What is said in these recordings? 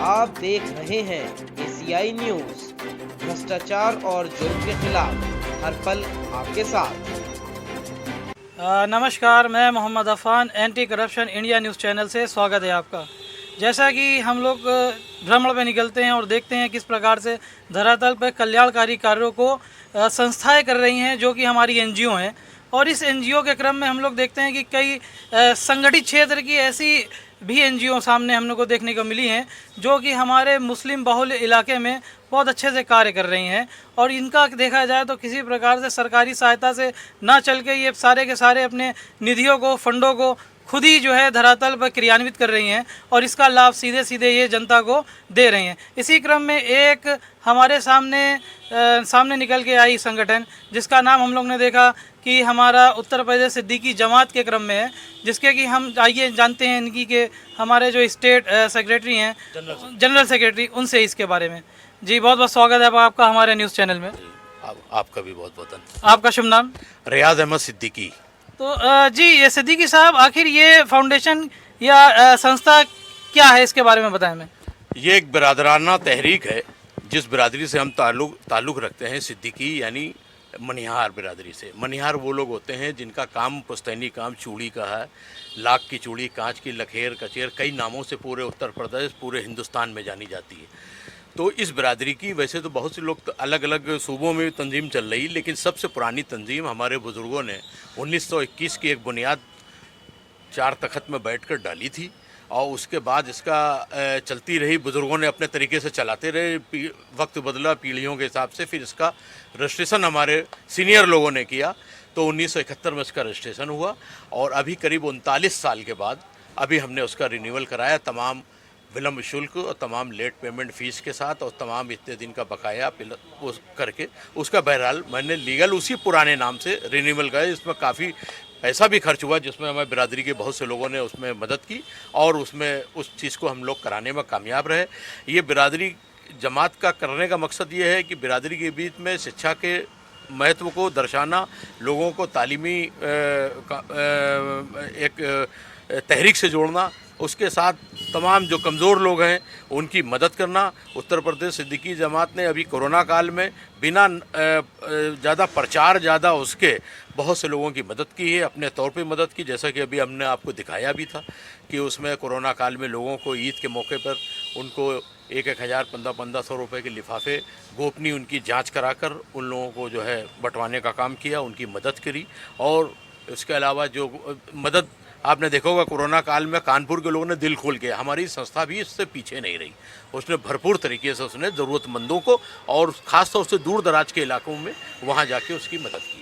आप देख रहे हैं एशियाई न्यूज, भ्रष्टाचार और जुर्म के खिलाफ हर पल आपके साथ। नमस्कार, मैं Mohammad Afan anti corruption India news channel से स्वागत है आपका। जैसा कि हम लोग भ्रमण में निकलते हैं और देखते हैं किस प्रकार से धरातल पर कल्याणकारी कार्यों को संस्थाएं कर रही हैं जो कि हमारी एनजीओ हैं। और इस एनजीओ के क्रम में हम लोग देखते हैं कि कई संगठित क्षेत्र की ऐसी भी एनजीओ सामने हम लोग को देखने को मिली हैं जो कि हमारे मुस्लिम बहुल इलाके में बहुत अच्छे से कार्य कर रही हैं। और इनका देखा जाए तो किसी प्रकार से सरकारी सहायता से ना चल के ये सारे के सारे अपने निधियों को, फंडों को खुद ही जो है धरातल पर क्रियान्वित कर रही हैं और इसका लाभ सीधे सीधे ये जनता को दे रही हैं। इसी क्रम में एक हमारे सामने निकल के आई संगठन जिसका नाम हम लोग ने देखा कि हमारा उत्तर प्रदेश सिद्दीकी जमात के क्रम में है, जिसके कि हम आइए जानते हैं इनकी के हमारे जो स्टेट सेक्रेटरी हैं, जनरल सेक्रेटरी, उनसे इसके बारे में। जी बहुत बहुत स्वागत है आपका हमारे न्यूज़ चैनल में। आपका भी बहुत बहुत धन्यवाद। आपका शुभ नाम? रियाज अहमद सिद्दीकी। तो जी ये सिद्दीकी साहब, आखिर ये फाउंडेशन या संस्था क्या है, इसके बारे में बताएं हमें। ये एक बिरादराना तहरीक है जिस बिरादरी से हम ताल्लुक़ रखते हैं, सिद्दीकी यानी मनिहार बिरादरी से। मनिहार वो लोग होते हैं जिनका काम पुश्तैनी काम चूड़ी का है, लाख की चूड़ी, कांच की लखेर, कचेर, कई नामों से पूरे उत्तर प्रदेश, पूरे हिंदुस्तान में जानी जाती है। तो इस बिरादरी की वैसे तो बहुत से लोग अलग अलग सूबों में तंजीम चल रही, लेकिन सबसे पुरानी तंजीम हमारे बुज़ुर्गों ने 1921 की एक बुनियाद 4 तख़त में बैठकर डाली थी और उसके बाद इसका चलती रही। बुज़ुर्गों ने अपने तरीके से चलाते रहे, वक्त बदला पीढ़ियों के हिसाब से। फिर इसका रजिस्ट्रेशन हमारे सीनियर लोगों ने किया तो 1971 में इसका रजिस्ट्रेशन हुआ और अभी करीब 39 साल के बाद अभी हमने उसका रिन्यूअल कराया, तमाम विलम्ब शुल्क और तमाम लेट पेमेंट फ़ीस के साथ और तमाम इतने दिन का बकाया उस करके उसका बहरहाल मैंने लीगल उसी पुराने नाम से रिन्यूअल कराया। इसमें काफ़ी पैसा भी खर्च हुआ जिसमें हमारे बिरादरी के बहुत से लोगों ने उसमें मदद की और उसमें उस चीज़ को हम लोग कराने में कामयाब रहे। ये बिरादरी जमात का करने का मकसद ये है कि बिरादरी के बीच में शिक्षा के महत्व को दर्शाना, लोगों को तालीमी एक तहरीक से जोड़ना, उसके साथ तमाम जो कमज़ोर लोग हैं उनकी मदद करना। उत्तर प्रदेश सिद्दीकी जमात ने अभी कोरोना काल में बिना ज़्यादा प्रचार, ज़्यादा उसके बहुत से लोगों की मदद की है, अपने तौर पे मदद की। जैसा कि अभी हमने आपको दिखाया भी था कि उसमें कोरोना काल में लोगों को ईद के मौके पर उनको 1,000 1500 रुपये के लिफाफे गोपनीय उनकी जांच कराकर उन लोगों को जो है बंटवाने का काम किया, उनकी मदद करी। और इसके अलावा जो मदद आपने देखा होगा कोरोना काल में कानपुर के लोगों ने दिल खोल के, हमारी संस्था भी इससे पीछे नहीं रही, उसने भरपूर तरीके से उसने ज़रूरतमंदों को और ख़ास तौर से दूर दराज के इलाकों में वहाँ जाके उसकी मदद की।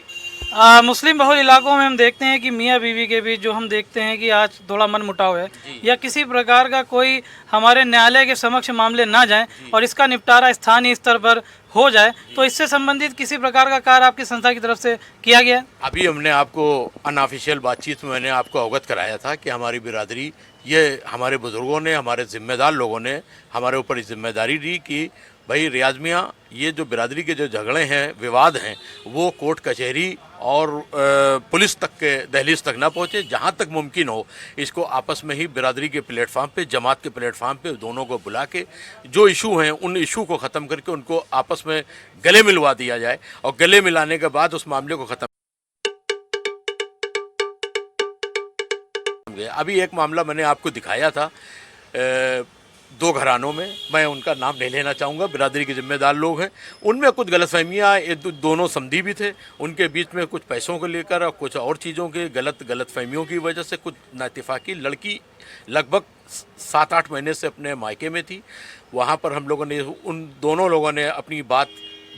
मुस्लिम बहुल इलाकों में हम देखते हैं कि मियाँ बीवी के बीच जो हम देखते हैं कि आज थोड़ा मन मुटाव है या किसी प्रकार का कोई हमारे न्यायालय के समक्ष मामले ना जाएं और इसका निपटारा स्थानीय स्तर पर हो जाए, तो इससे संबंधित किसी प्रकार का कार्य आपकी संस्था की तरफ से किया गया? अभी हमने आपको अनऑफिशियल बातचीत में मैंने आपको अवगत कराया था कि हमारी बिरादरी, ये हमारे बुज़ुर्गों ने, हमारे ज़िम्मेदार लोगों ने हमारे ऊपर इस जिम्मेदारी दी कि भाई रियाज मियाँ, ये जो बिरादरी के जो झगड़े हैं, विवाद हैं, वो कोर्ट कचहरी और पुलिस तक के दहलीज तक ना पहुँचे। जहाँ तक मुमकिन हो इसको आपस में ही बिरादरी के प्लेटफार्म पे, जमात के प्लेटफार्म पे दोनों को बुला के जो इशू हैं उन इशू को ख़त्म करके उनको आपस में गले मिलवा दिया जाए और गले मिलाने के बाद उस मामले को ख़त्म। अभी एक मामला मैंने आपको दिखाया था 2 घरानों में, मैं उनका नाम नहीं लेना चाहूँगा, बिरादरी के ज़िम्मेदार लोग हैं, उनमें कुछ गलतफहमियाँ, दोनों समधी भी थे, उनके बीच में कुछ पैसों को लेकर और कुछ और चीज़ों के गलतफहमियों की वजह से कुछ नाइत्तेफाकी। लड़की लगभग 7-8 महीने से अपने मायके में थी। वहाँ पर हम लोगों ने, उन दोनों लोगों ने अपनी बात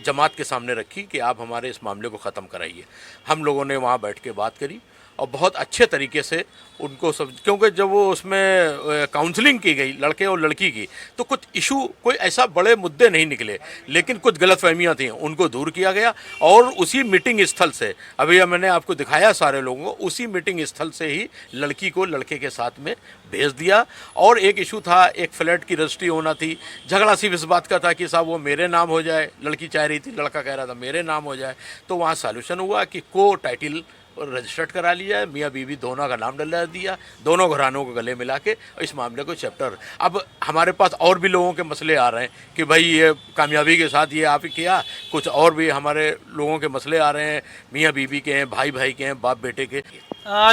जमात के सामने रखी कि आप हमारे इस मामले को ख़त्म कराइए। हम लोगों ने वहाँ बैठ के बात करी और बहुत अच्छे तरीके से उनको सब, क्योंकि जब वो उसमें काउंसलिंग की गई लड़के और लड़की की, तो कुछ इशू, कोई ऐसा बड़े मुद्दे नहीं निकले, लेकिन कुछ गलतफहमियां थीं, उनको दूर किया गया। और उसी मीटिंग स्थल से, अभी मैंने आपको दिखाया सारे लोगों को, उसी मीटिंग स्थल से ही लड़की को लड़के के साथ में भेज दिया। और एक इशू था, एक फ्लैट की रजिस्ट्री होना थी, झगड़ा सिर्फ इस बात का था कि साहब वो मेरे नाम हो जाए, लड़की चाह रही थी, लड़का कह रहा था मेरे नाम हो जाए। तो वहाँ सॉल्यूशन हुआ कि को टाइटिल रजिस्टर्ड करा लिया है, मियाँ बीवी दोनों का नाम डलवा दिया, दोनों घरानों को गले मिला के इस मामले को चैप्टर। अब हमारे पास और भी लोगों के मसले आ रहे हैं कि भाई ये कामयाबी के साथ ये आप ही किया, कुछ और भी हमारे लोगों के मसले आ रहे हैं, मियाँ बीवी के हैं, भाई भाई के हैं, बाप बेटे के।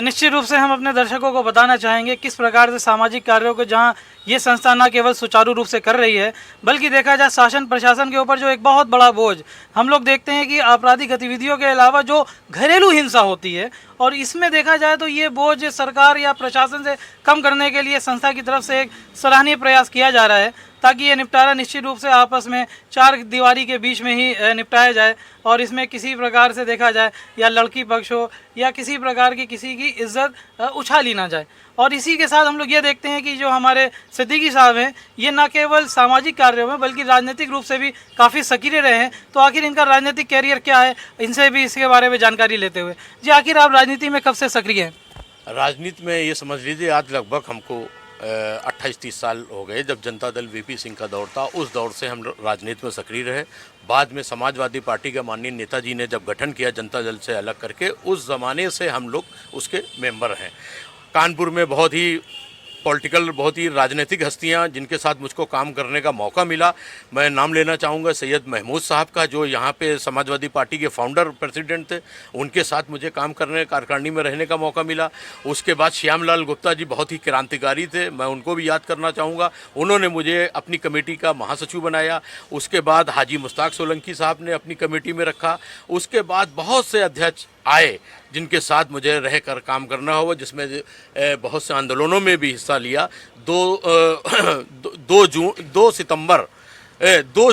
निश्चित रूप से हम अपने दर्शकों को बताना चाहेंगे किस प्रकार से सामाजिक कार्यों को जहां ये संस्था न केवल सुचारू रूप से कर रही है, बल्कि देखा जाए शासन प्रशासन के ऊपर जो एक बहुत बड़ा बोझ हम लोग देखते हैं कि आपराधिक गतिविधियों के अलावा जो घरेलू हिंसा होती है, और इसमें देखा जाए तो ये बोझ सरकार या प्रशासन से कम करने के लिए संस्था की तरफ से एक सराहनीय प्रयास किया जा रहा है, ताकि ये निपटारा निश्चित रूप से आपस में चार दीवारी के बीच में ही निपटाया जाए और इसमें किसी प्रकार से देखा जाए या लड़की पक्ष हो या किसी प्रकार की किसी की इज्जत उछाली ना जाए। और इसी के साथ हम लोग ये देखते हैं कि जो हमारे सिद्दीकी साहब हैं, ये न केवल सामाजिक कार्यों में बल्कि राजनीतिक रूप से भी काफ़ी सक्रिय रहे हैं। तो आखिर इनका राजनीतिक कैरियर क्या है, इनसे भी इसके बारे में जानकारी लेते हुए, जी आखिर आप राजनीति में कब से सक्रिय हैं? राजनीति में ये समझ लीजिए आज लगभग हमको 28-30 साल हो गए। जब जनता दल वीपी सिंह का दौर था, उस दौर से हम राजनीति में सक्रिय रहे। बाद में समाजवादी पार्टी के माननीय नेताजी ने जब गठन किया जनता दल से अलग करके, उस ज़माने से हम लोग उसके मेंबर हैं। कानपुर में बहुत ही पॉलिटिकल, बहुत ही राजनीतिक हस्तियां जिनके साथ मुझको काम करने का मौका मिला, मैं नाम लेना चाहूँगा सैयद महमूद साहब का, जो यहाँ पे समाजवादी पार्टी के फाउंडर प्रेसिडेंट थे। उनके साथ मुझे काम करने, कार्यकारिणी में रहने का मौका मिला। उसके बाद श्यामलाल गुप्ता जी बहुत ही क्रांतिकारी थे, मैं उनको भी याद करना चाहूँगा। उन्होंने मुझे अपनी कमेटी का महासचिव बनाया। उसके बाद हाजी मुश्ताक सोलंकी साहब ने अपनी कमेटी में रखा। उसके बाद बहुत से अध्यक्ष आए जिनके साथ मुझे रहकर काम करना हुआ, जिसमें बहुत से आंदोलनों में भी हिस्सा लिया। 2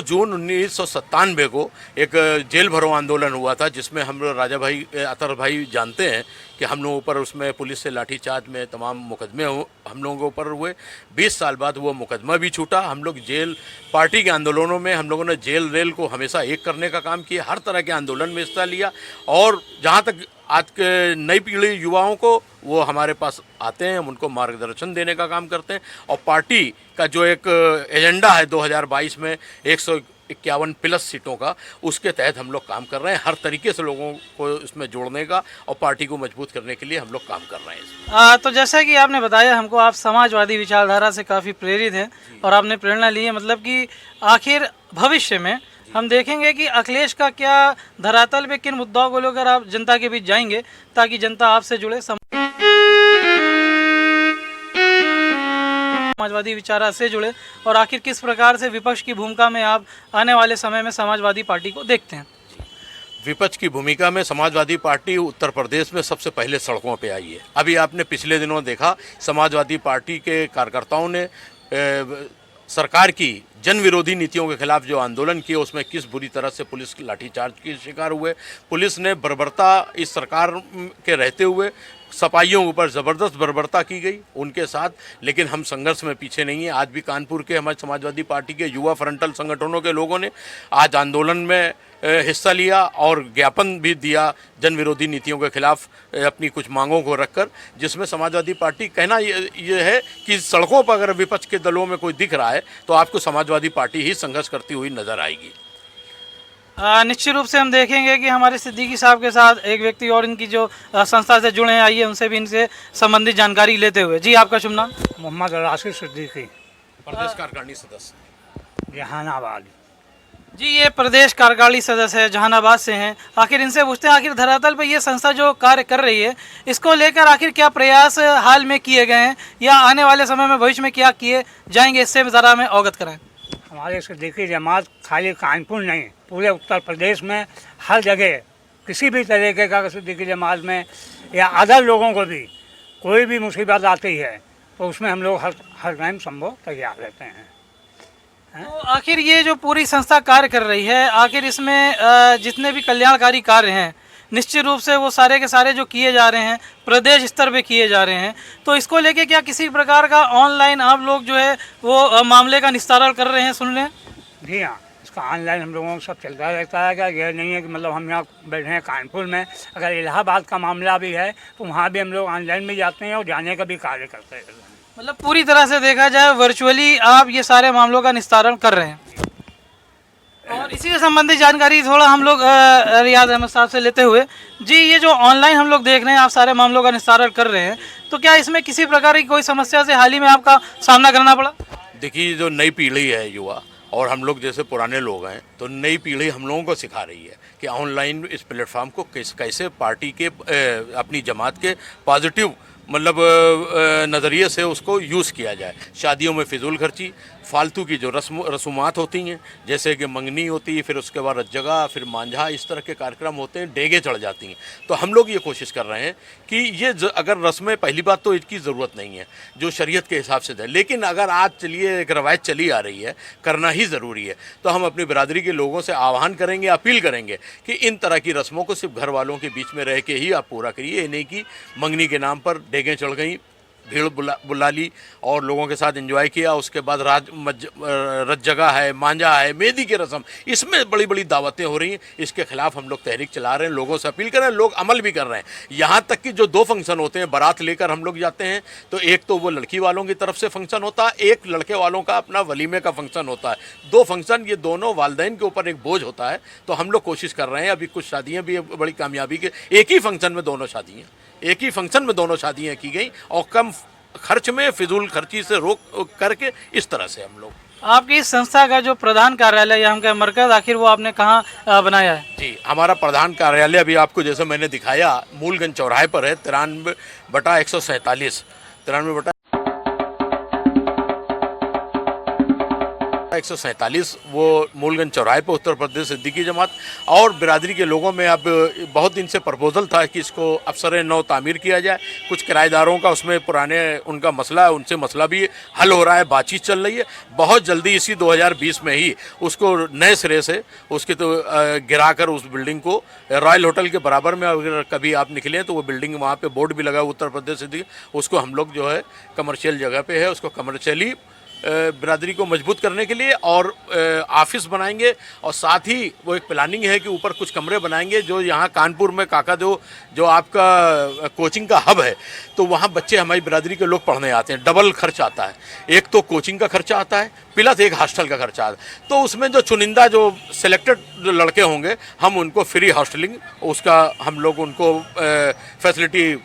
जून 1997 को एक जेल भरो आंदोलन हुआ था, जिसमें हम लोग राजा भाई अतर भाई जानते हैं कि हम लोगों पर उसमें पुलिस से लाठीचार्ज में तमाम मुकदमे हम लोगों के ऊपर हुए। 20 साल बाद वो मुकदमा भी छूटा। हम लोग जेल पार्टी के आंदोलनों में हम लोगों ने जेल रेल को हमेशा एक करने का काम किया, हर तरह के आंदोलन में हिस्सा लिया। और जहाँ तक आज के नई पीढ़ी युवाओं को, वो हमारे पास आते हैं, हम उनको मार्गदर्शन देने का काम करते हैं। और पार्टी का जो एक एजेंडा है 2022 में 151+ सीटों का, उसके तहत हम लोग काम कर रहे हैं। हर तरीके से लोगों को इसमें जोड़ने का और पार्टी को मजबूत करने के लिए हम लोग काम कर रहे हैं। तो जैसा कि आपने बताया हमको, आप समाजवादी विचारधारा से काफ़ी प्रेरित हैं और आपने प्रेरणा ली है। मतलब कि आखिर भविष्य में हम देखेंगे कि अखिलेश का क्या धरातल पे किन मुद्दों को लेकर आप जनता के बीच जाएंगे, ताकि जनता आपसे जुड़े, समाजवादी विचारधारा से जुड़े, और आखिर किस प्रकार से विपक्ष की भूमिका में आप आने वाले समय में समाजवादी पार्टी को देखते हैं? विपक्ष की भूमिका में समाजवादी पार्टी उत्तर प्रदेश में सबसे पहले सड़कों पे आई है। अभी आपने पिछले दिनों देखा, समाजवादी पार्टी के कार्यकर्ताओं ने सरकार की जन विरोधी नीतियों के खिलाफ जो आंदोलन किए, उसमें किस बुरी तरह से पुलिस लाठीचार्ज के शिकार हुए। पुलिस ने बर्बरता, इस सरकार के रहते हुए सपाइयों के ऊपर ज़बरदस्त बर्बरता की गई उनके साथ। लेकिन हम संघर्ष में पीछे नहीं हैं। आज भी कानपुर के हमारे समाजवादी पार्टी के युवा फ्रंटल संगठनों के लोगों ने आज आंदोलन में हिस्सा लिया और ज्ञापन भी दिया जन विरोधी नीतियों के खिलाफ अपनी कुछ मांगों को रखकर, जिसमें समाजवादी पार्टी कहना ये है कि सड़कों पर अगर विपक्ष के दलों में कोई दिख रहा है तो आपको समाजवादी पार्टी ही संघर्ष करती हुई नजर आएगी। निश्चित रूप से हम देखेंगे कि हमारे सिद्दीकी साहब के साथ एक व्यक्ति और इनकी जो संस्था से जुड़े हैं, आइए उनसे भी इनसे संबंधित जानकारी लेते हुए। जी आपका शुभ नाम? मोहम्मद राशिद सिद्दीकी, प्रदेश कार्यकारिणी सदस्य, जहानाबाद। जी ये प्रदेश कार्यकारिणी सदस्य है, जहानाबाद से हैं। आखिर इनसे पूछते हैं, आखिर धरातल पर ये संस्था जो कार्य कर रही है, इसको लेकर आखिर क्या प्रयास हाल में किए गए हैं या आने वाले समय में भविष्य में क्या किए जाएंगे, इससे ज़रा हमें अवगत कराएं। हमारे सिद्दीकी जमात खाली कानपुर नहीं, पूरे उत्तर प्रदेश में हर जगह किसी भी तरीके का सिद्दीकी जमात में या अदर लोगों को भी कोई भी मुसीबत आती है तो उसमें हम लोग हर टाइम संभव तैयार रहते हैं। तो आखिर ये जो पूरी संस्था कार्य कर रही है, आखिर इसमें जितने भी कल्याणकारी कार्य हैं, निश्चित रूप से वो सारे के सारे जो किए जा रहे हैं प्रदेश स्तर पे किए जा रहे हैं, तो इसको लेके क्या किसी प्रकार का ऑनलाइन आप लोग जो है वो मामले का निस्तारण कर रहे हैं, सुन रहे हैं? जी हाँ, इसका ऑनलाइन हम लोगों को सब चलता रहता है। क्या यह नहीं है कि मतलब हम यहाँ बैठे हैं कानपुर में, अगर इलाहाबाद का मामला भी है तो वहाँ भी हम लोग ऑनलाइन भी जाते हैं और जाने का भी कार्य करते हैं। मतलब पूरी तरह से देखा जाए वर्चुअली आप ये सारे मामलों का निस्तारण कर रहे हैं। और इसी से संबंधित जानकारी थोड़ा हम लोग रियाज अहमद साहब से लेते हुए, जी ये जो ऑनलाइन हम लोग देख रहे हैं, आप सारे मामलों का निस्तारण कर रहे हैं, तो क्या इसमें किसी प्रकार की कोई समस्या से हाल ही में आपका सामना करना पड़ा? देखिए, जो नई पीढ़ी है युवा और हम लोग जैसे पुराने लोग हैं, तो नई पीढ़ी हम लोगों को सिखा रही है कि ऑनलाइन इस प्लेटफॉर्म को कैसे पार्टी के अपनी जमात के पॉजिटिव मतलब नज़रिए से उसको यूज़ किया जाए। शादियों में फिजूल खर्ची, फालतू की जो रसूमात होती हैं, जैसे कि मंगनी होती है, फिर उसके बाद रज्जगा, फिर मांझा, इस तरह के कार्यक्रम होते हैं, डेगे चढ़ जाती हैं। तो हम लोग ये कोशिश कर रहे हैं कि ये अगर रस्में, पहली बात तो इसकी ज़रूरत नहीं है जो शरीयत के हिसाब से है, लेकिन अगर आज चलिए एक रवायत चली आ रही है, करना ही ज़रूरी है, तो हम अपनी बिरादरी के लोगों से आह्वान करेंगे, अपील करेंगे कि इन तरह की रस्मों को सिर्फ घर वालों के बीच में रह के ही आप पूरा करिए। ये नहीं कि मंगनी के नाम पर डेगें चढ़ गई, भीड़ बुला ली और लोगों के साथ एंजॉय किया, उसके बाद रज जगह है, मांझा है, मेहंदी की रस्म, इसमें बड़ी बड़ी दावतें हो रही हैं। इसके खिलाफ हम लोग तहरीक चला रहे हैं, लोगों से अपील कर रहे हैं, लोग अमल भी कर रहे हैं। यहाँ तक कि जो 2 फंक्शन होते हैं, बारात लेकर हम लोग जाते हैं, तो एक तो वो लड़की वालों की तरफ से फंक्शन होता है, एक लड़के वालों का अपना वलीमे का फंक्शन होता है। 2 फंक्शन, ये दोनों वालिदैन के ऊपर एक बोझ होता है। तो हम लोग कोशिश कर रहे हैं, अभी कुछ शादियाँ भी बड़ी कामयाबी के, एक ही फंक्शन में दोनों शादियाँ की गई और कम खर्च में, फिजूल खर्ची से रोक करके, इस तरह से हम लोग। आपकी इस संस्था का जो प्रधान कार्यालय या हम कहें मरकज़, आखिर वो आपने कहाँ बनाया है? जी, हमारा प्रधान कार्यालय अभी आपको जैसे मैंने दिखाया मूलगंज चौराहे पर है, 93/147 147 वो मूलगंज चौराहे पर उत्तर प्रदेश सिद्दीकी जमात। और बिरादरी के लोगों में अब बहुत दिन से प्रपोजल था कि इसको अफसर नौ तामीर किया जाए। कुछ किराएदारों का उसमें पुराने उनका मसला है, उनसे मसला भी हल हो रहा है, बातचीत चल रही है। बहुत जल्दी इसी 2020 में ही उसको नए सिरे से उसके तो गिरा कर उस बिल्डिंग को रॉयल होटल के बराबर में, अगर कभी आप निकलें तो वो बिल्डिंग वहाँ पे बोर्ड भी लगा उत्तर प्रदेश सिद्दीकी, उसको हम लोग जो है कमर्शियल जगह पे है, उसको कमर्शियली बिरादरी को मजबूत करने के लिए और ऑफिस बनाएंगे। और साथ ही वो एक प्लानिंग है कि ऊपर कुछ कमरे बनाएंगे जो यहाँ कानपुर में काका जो आपका कोचिंग का हब है, तो वहाँ बच्चे हमारी बिरादरी के लोग पढ़ने आते हैं। डबल खर्च आता है, एक तो कोचिंग का खर्चा आता है प्लस एक हॉस्टल का खर्चा आता है। तो उसमें जो चुनिंदा जो सिलेक्टेड लड़के होंगे, हम उनको फ्री हॉस्टलिंग उसका हम लोग उनको फैसिलिटी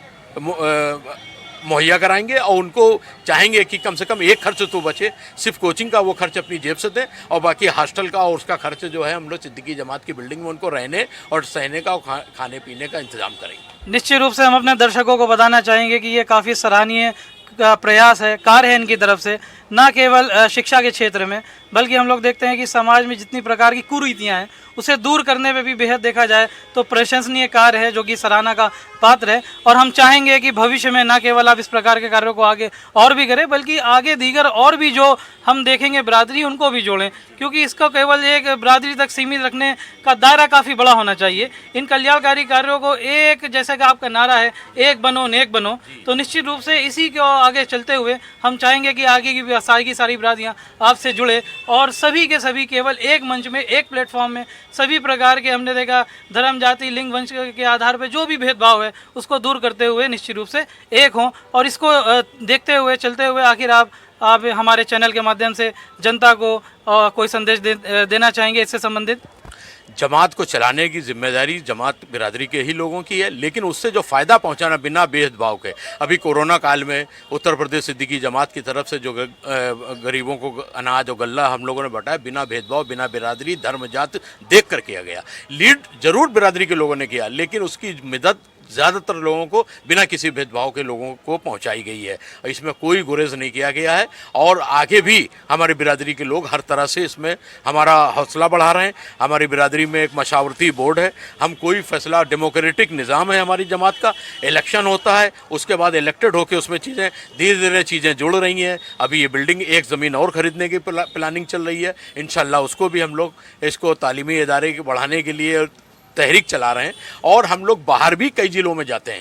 मुहैया कराएंगे और उनको चाहेंगे कि कम से कम एक खर्च तो बचे, सिर्फ कोचिंग का वो खर्च अपनी जेब से दें और बाकी हॉस्टल का और उसका खर्च जो है हम लोग सिद्दीकी जमात की बिल्डिंग में उनको रहने और सहने का और खाने पीने का इंतजाम करेंगे। निश्चित रूप से हम अपने दर्शकों को बताना चाहेंगे कि ये काफ़ी सराहनीय का प्रयास है, कार्य है इनकी तरफ से, न केवल शिक्षा के क्षेत्र में, बल्कि हम लोग देखते हैं कि समाज में जितनी प्रकार की कुरीतियाँ हैं उसे दूर करने में भी बेहद देखा जाए तो प्रशंसनीय कार्य है, जो कि सराहना का पात्र है। और हम चाहेंगे कि भविष्य में न केवल आप इस प्रकार के कार्यों को आगे और भी करें, बल्कि आगे दीगर और भी जो हम देखेंगे बिरादरी, उनको भी जोड़ें, क्योंकि इसको केवल एक बिरादरी तक सीमित रखने का दायरा काफ़ी बड़ा होना चाहिए। इन कल्याणकारी कार्यों को एक, जैसा कि आपका नारा है, एक बनो नेक बनो, तो निश्चित रूप से इसी को आगे चलते हुए हम चाहेंगे कि आगे की सारी बिरादरियाँ आपसे जुड़े और सभी के सभी केवल एक मंच में, एक प्लेटफॉर्म में सभी प्रकार के, हमने देखा धर्म, जाति, लिंग, वंश के आधार पर जो भी भेदभाव है उसको दूर करते हुए निश्चित रूप से एक हों। और इसको देखते हुए, चलते हुए, आखिर आप हमारे चैनल के माध्यम से जनता को कोई संदेश देना चाहेंगे इससे संबंधित? जमात को चलाने की जिम्मेदारी जमात बिरादरी के ही लोगों की है, लेकिन उससे जो फ़ायदा पहुंचाना बिना भेदभाव के, अभी कोरोना काल में उत्तर प्रदेश सिद्दीकी जमात की तरफ से जो गरीबों को अनाज और गल्ला हम लोगों ने बांटा, बिना भेदभाव, बिना बिरादरी, धर्म, जात देख कर किया गया। लीड जरूर बिरादरी के लोगों ने किया, लेकिन उसकी मदद ज़्यादातर लोगों को बिना किसी भेदभाव के लोगों को पहुंचाई गई है। इसमें कोई गुरेज नहीं किया गया है और आगे भी हमारी बिरादरी के लोग हर तरह से इसमें हमारा हौसला बढ़ा रहे हैं। हमारी बिरादरी में एक मशावरती बोर्ड है, हम कोई फैसला, डेमोक्रेटिक निज़ाम है हमारी जमात का, इलेक्शन होता है, उसके बाद इलेक्टेड होकर उसमें चीज़ें धीरे धीरे चीज़ें जुड़ रही हैं। अभी ये बिल्डिंग, एक ज़मीन और ख़रीदने की प्लानिंग चल रही है, इंशाल्लाह उसको भी हम लोग इसको तालीमी इदारे बढ़ाने के लिए तहरीक चला रहे हैं। और हम लोग बाहर भी कई ज़िलों में जाते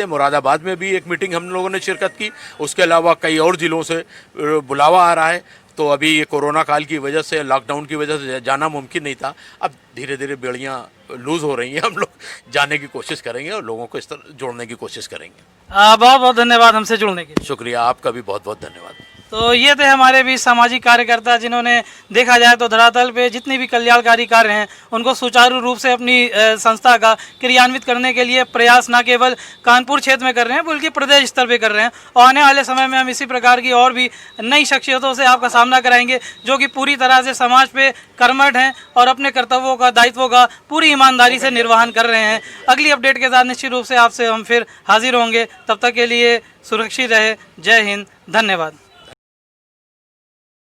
हैं, मुरादाबाद में भी एक मीटिंग हम लोगों ने शिरकत की, उसके अलावा कई और ज़िलों से बुलावा आ रहा है। तो अभी ये कोरोना काल की वजह से, लॉकडाउन की वजह से जाना मुमकिन नहीं था। अब धीरे धीरे बेड़ियाँ लूज़ हो रही हैं, हम लोग जाने की कोशिश करेंगे और लोगों को इस तरह जोड़ने की कोशिश करेंगे। बहुत बहुत धन्यवाद हमसे जुड़ने के लिए। शुक्रिया, आपका भी बहुत बहुत धन्यवाद। तो ये थे हमारे भी सामाजिक कार्यकर्ता जिन्होंने देखा जाए तो धरातल पे जितनी भी कल्याणकारी कार्य हैं उनको सुचारू रूप से अपनी संस्था का क्रियान्वित करने के लिए प्रयास न केवल कानपुर क्षेत्र में कर रहे हैं बल्कि प्रदेश स्तर पे कर रहे हैं। और आने वाले समय में हम इसी प्रकार की और भी नई शख्सियतों से आपका सामना कराएंगे जो कि पूरी तरह से समाज पे कर्मठ हैं और अपने कर्तव्यों का दायित्वों का पूरी ईमानदारी से निर्वहन कर रहे हैं। अगली अपडेट के साथ निश्चित रूप से आपसे हम फिर हाजिर होंगे। तब तक के लिए सुरक्षित रहे। जय हिंद, धन्यवाद।